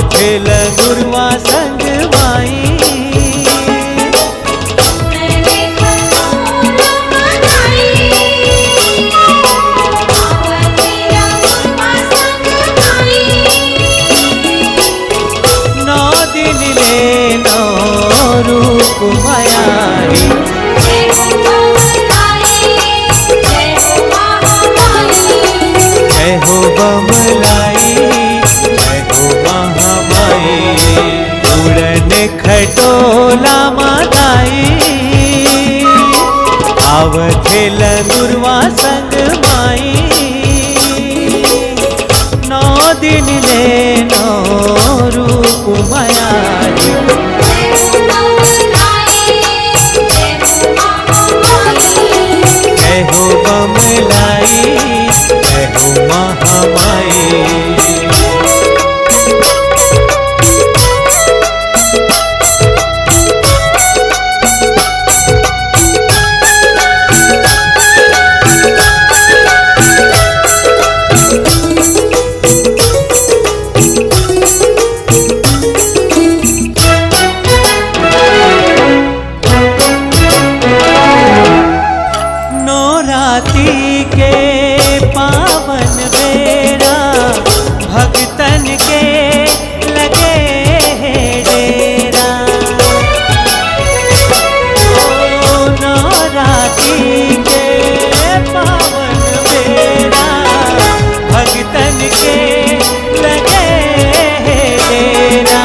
आवथेल गुरुआ संग माई। नौ दिन ले नौ रूप मायाई। जय हो बमलाई, जय हो महामाई। उड़न खटोला माताई, आवथेल गुरुआ संग माई। नौ दिन ले नौ रूप मायाई। जय हो बमलाई, जय हो महामाई। नौराती के पावन बेरा, भक्तन के लगे डेरा। ओ नौराती के पावन बेरा, भक्तन के लगे डेरा।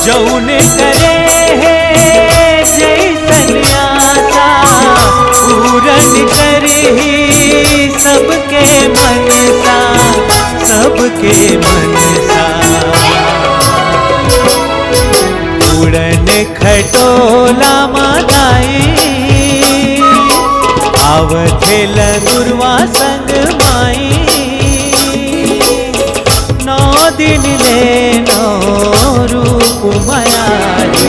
जौन करे जैसन आशा, पूरन करही सबके मनसा, सबके मनसा। उड़न खटोला माताई, आवथेल गुरुआ संग माई। नौ दिन ले नौ रूप मायाई।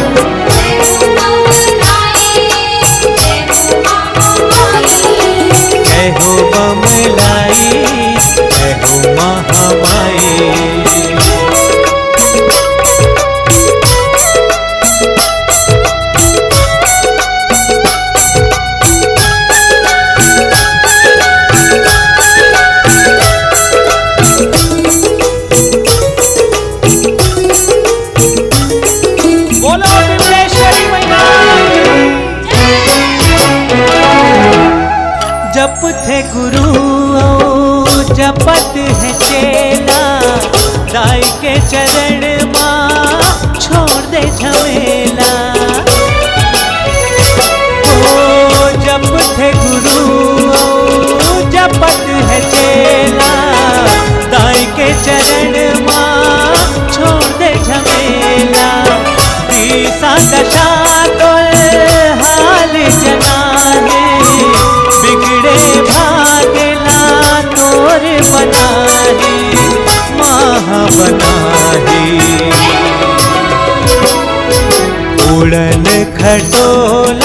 जय हो बमलाई, जय हो महामाई। बोलो विमलेश्वरी मैया। जप थे गुरु जपत है चेला, दाई के चरण माँ छोड़ दे झमेला। ओ जप थे गुरु जपत है चेला, दाई के चरण माँ छोड़ दे झमेला। तीसा दशा तो हाल जना है, बिगड़े भागला तोर बनाही, महा बनाही। उड़न खटोला